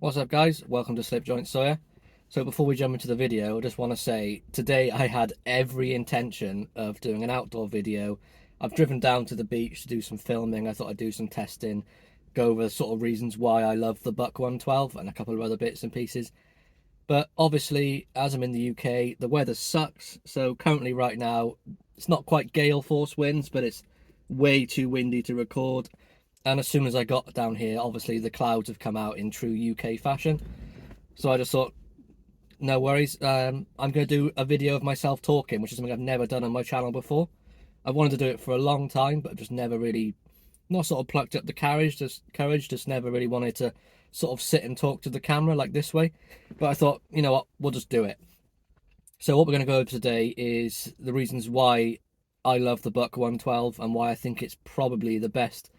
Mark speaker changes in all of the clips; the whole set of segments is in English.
Speaker 1: What's up guys, welcome to SlipjointSawyer. So before we jump into the video, I just want to say today I had every intention of doing an outdoor video. I've driven down to the beach to do some filming. I thought I'd do some testing, go over the sort of reasons why I love the Buck 112 and a couple of other bits and pieces. But obviously, as I'm in the UK, the weather sucks. So currently right now, it's not quite gale force winds, but it's way too windy to record. And as soon as I got down here, obviously the clouds have come out in true UK fashion. So I just thought, no worries. I'm going to do a video of myself talking, which is something I've never done on my channel before. I wanted to do it for a long time, but just never really, not sort of plucked up the courage, just never really wanted to sort of sit and talk to the camera like this way. But I thought, you know what, we'll just do it. So what we're going to go over today is the reasons why I love the Buck 112 and why I think it's probably the best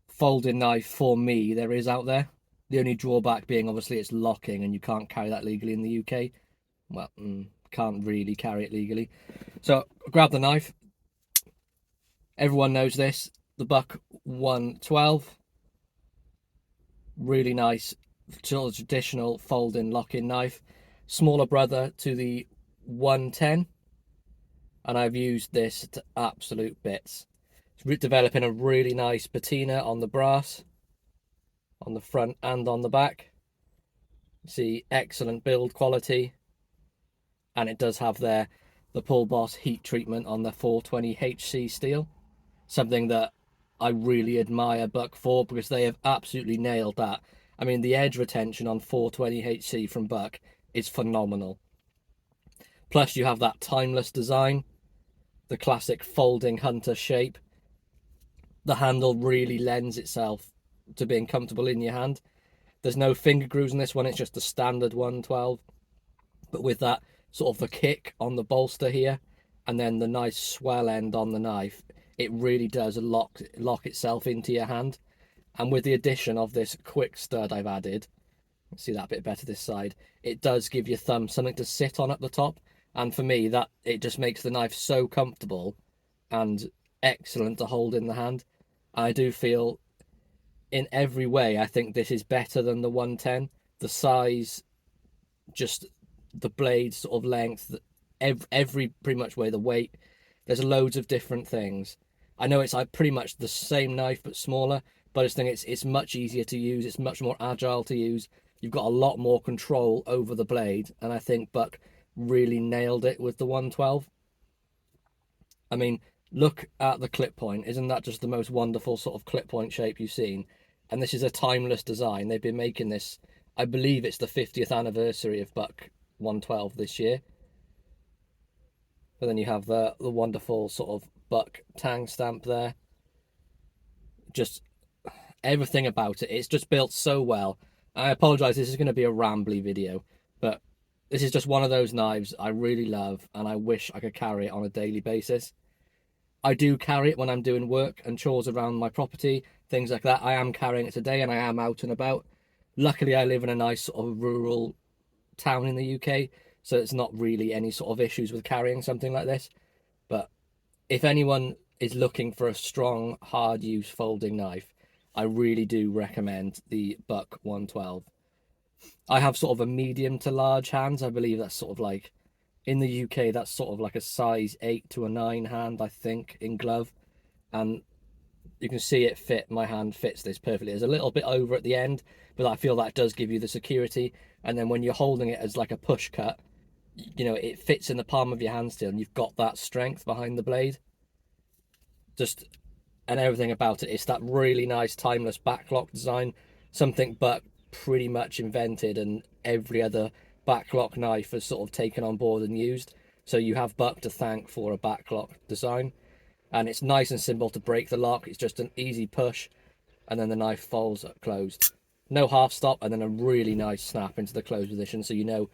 Speaker 1: folding knife for me there is out there. The only drawback being obviously it's locking and you can't carry that legally in the UK. Well, can't really carry it legally. So grab the knife. Everyone knows this. The Buck 112. Really nice, sort of traditional folding locking knife. Smaller brother to the 110. And I've used this to absolute bits. It's developing a really nice patina on the brass, on the front and on the back. See, excellent build quality, and it does have the Pull Boss heat treatment on the 420HC steel, something that I really admire Buck for because they have absolutely nailed that. I mean, the edge retention on 420HC from Buck is phenomenal. Plus you have that timeless design, the classic folding hunter shape. The handle really lends itself to being comfortable in your hand. There's no finger grooves in this one, it's just a standard 112. But with that sort of the kick on the bolster here, and then the nice swell end on the knife, it really does lock itself into your hand. And with the addition of this quick stud I've added, see that a bit better this side, it does give your thumb something to sit on at the top. And for me, that it just makes the knife so comfortable and excellent to hold in the hand. I do feel in every way, I think this is better than the 110. The size, just the blade sort of length, every pretty much way, the weight. There's loads of different things. I know it's like pretty much the same knife but smaller, but I just think it's much easier to use. It's much more agile to use. You've got a lot more control over the blade, and I think Buck really nailed it with the 112. I mean, look at the clip point. Isn't that just the most wonderful sort of clip point shape you've seen? And this is a timeless design. They've been making this, I believe it's the 50th anniversary of Buck 112 this year. But then you have the wonderful sort of Buck tang stamp there. Just everything about it. It's just built so well. I apologise, this is going to be a rambly video, but this is just one of those knives I really love and I wish I could carry it on a daily basis. I do carry it when I'm doing work and chores around my property, things like that. I am carrying it today and I am out and about. Luckily, I live in a nice sort of rural town in the UK, so it's not really any sort of issues with carrying something like this. But if anyone is looking for a strong, hard use folding knife, I really do recommend the Buck 112. I have sort of a medium to large hands. I believe that's sort of like, in the UK, that's sort of like a size 8 to a 9 hand, I think, in glove. And you can see it fit, my hand fits this perfectly. There's a little bit over at the end, but I feel that does give you the security. And then when you're holding it as like a push cut, you know, it fits in the palm of your hand still, and you've got that strength behind the blade. Just, and everything about it, it's that really nice timeless backlock design, something Buck pretty much invented and every other backlock knife has sort of taken on board and used. So you have Buck to thank for a backlock design, and it's nice and simple to break the lock. It's just an easy push and then the knife folds up closed. No half stop, and then a really nice snap into the closed position, so you know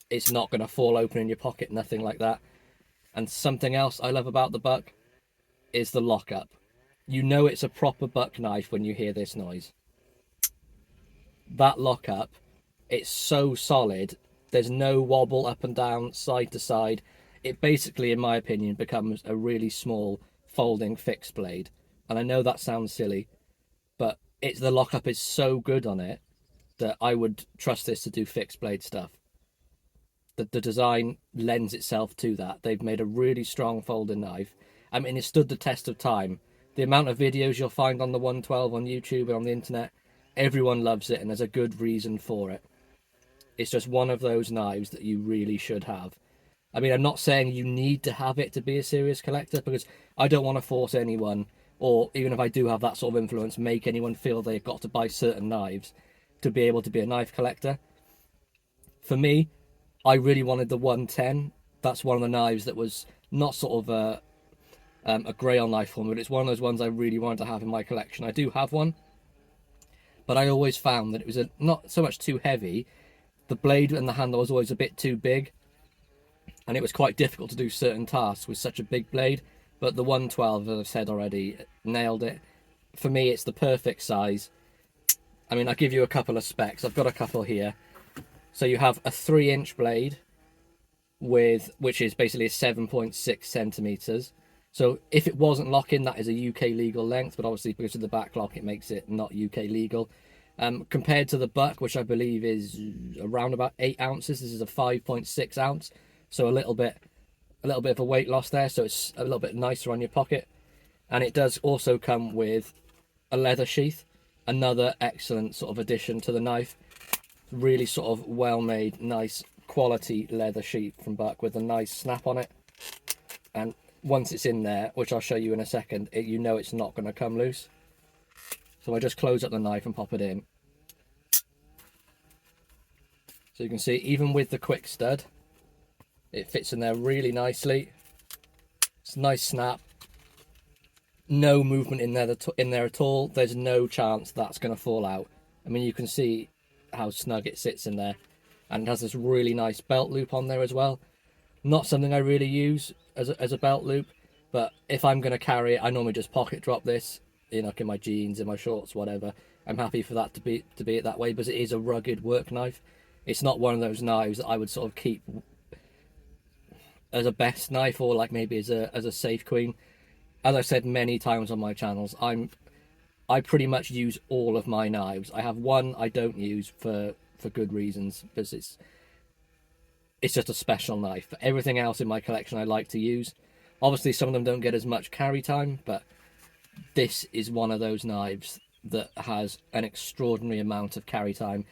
Speaker 1: it's not going to fall open in your pocket, nothing like that. And something else I love about the Buck is the lockup. You know it's a proper Buck knife when you hear this noise. That lockup, it's so solid. There's no wobble up and down, side to side. It basically, in my opinion, becomes a really small folding fixed blade. And I know that sounds silly, but the lockup is so good on it that I would trust this to do fixed blade stuff. The design lends itself to that. They've made a really strong folding knife. I mean, it stood the test of time. The amount of videos you'll find on the 112 on YouTube and on the internet, everyone loves it, and there's a good reason for it. It's just one of those knives that you really should have. I mean, I'm not saying you need to have it to be a serious collector, because I don't want to force anyone, or even if I do have that sort of influence, make anyone feel they've got to buy certain knives to be able to be a knife collector. For me, I really wanted the 110. That's one of the knives that was not sort of a grail knife for me, but it's one of those ones I really wanted to have in my collection. I do have one, but I always found that it was not so much too heavy. The blade and the handle was always a bit too big, and it was quite difficult to do certain tasks with such a big blade. But the 112, as I've said already, nailed it. For me, it's the perfect size. I mean, I'll give you a couple of specs. I've got a couple here. So you have a 3-inch blade, which is basically a 7.6 centimeters. So if it wasn't lock-in, that is a UK legal length, but obviously because of the back lock, it makes it not UK legal. Compared to the buck, which I believe is around about 8 ounces, this is a 5.6 ounce. So a little bit of a weight loss there, so it's a little bit nicer on your pocket. And it does also come with a leather sheath, another excellent sort of addition to the knife. Really sort of well-made, nice quality leather sheath from Buck with a nice snap on it. And once it's in there, which I'll show you in a second, you know it's not going to come loose. So I just close up the knife and pop it in. So you can see, even with the quick stud, it fits in there really nicely. It's a nice snap. No movement in there at all. There's no chance that's going to fall out. I mean, you can see how snug it sits in there, and it has this really nice belt loop on there as well. Not something I really use as a belt loop, but if I'm going to carry it, I normally just pocket drop this, you know, in my jeans, in my shorts, whatever. I'm happy for that to be it that way, because it is a rugged work knife. It's not one of those knives that I would sort of keep as a best knife, or like maybe as a safe queen. As I've said many times on my channels, I pretty much use all of my knives. I have one I don't use for good reasons, because it's just a special knife. But everything else in my collection I like to use. Obviously some of them don't get as much carry time, but this is one of those knives that has an extraordinary amount of carry time.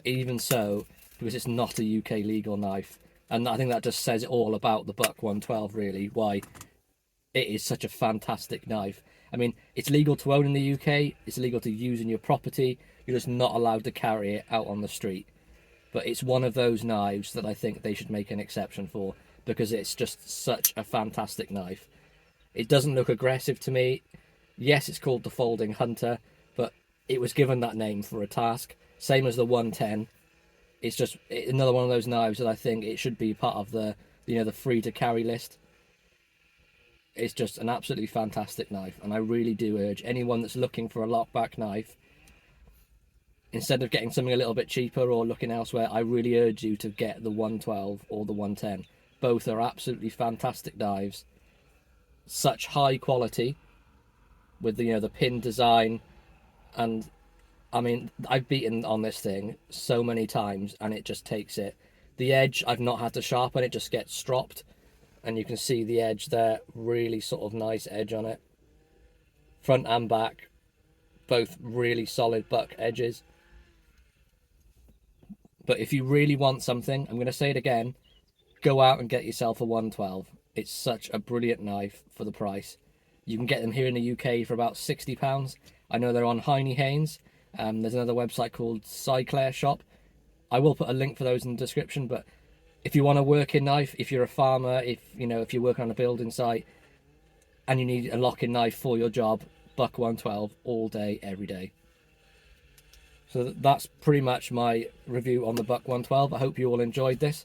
Speaker 1: Even so, because it's not a UK legal knife. And I think that just says it all about the Buck 112, really, why it is such a fantastic knife. I mean, it's legal to own in the UK, it's legal to use in your property, you're just not allowed to carry it out on the street. But it's one of those knives that I think they should make an exception for, because it's just such a fantastic knife. It doesn't look aggressive to me. Yes, it's called the Folding Hunter, but it was given that name for a task. Same as the 110. It's just another one of those knives that I think it should be part of the, you know, the free to carry list. It's just an absolutely fantastic knife, and I really do urge anyone that's looking for a lockback knife, instead of getting something a little bit cheaper or looking elsewhere, I really urge you to get the 112 or the 110. Both are absolutely fantastic knives. Such high quality with the, you know, the pin design, and I mean, I've beaten on this thing so many times and it just takes it. The edge, I've not had to sharpen, it just gets stropped. And you can see the edge there, really sort of nice edge on it. Front and back, both really solid Buck edges. But if you really want something, I'm going to say it again, go out and get yourself a 112. It's such a brilliant knife for the price. You can get them here in the UK for about £60. I know they're on Heine Haynes. There's another website called Cyclair Shop. I will put a link for those in the description, but if you want a working knife, if you're a farmer, if you're working on a building site and you need a locking knife for your job, Buck 112 all day, every day. So that's pretty much my review on the Buck 112. I hope you all enjoyed this.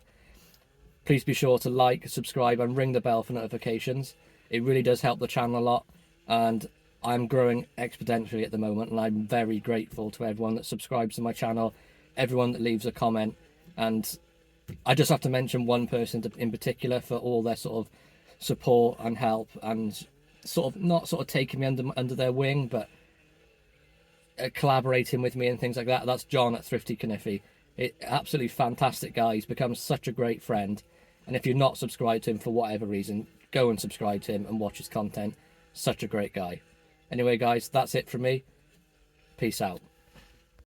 Speaker 1: Please be sure to like, subscribe and ring the bell for notifications. It really does help the channel a lot, and I'm growing exponentially at the moment, and I'm very grateful to everyone that subscribes to my channel, everyone that leaves a comment, and I just have to mention one person in particular for all their sort of support and help, and sort of not sort of taking me under their wing, but collaborating with me and things like that. That's John at Thrifty Kniffy. Absolutely fantastic guy. He's become such a great friend. And if you're not subscribed to him for whatever reason, go and subscribe to him and watch his content. Such a great guy. Anyway, guys, that's it from me. Peace out.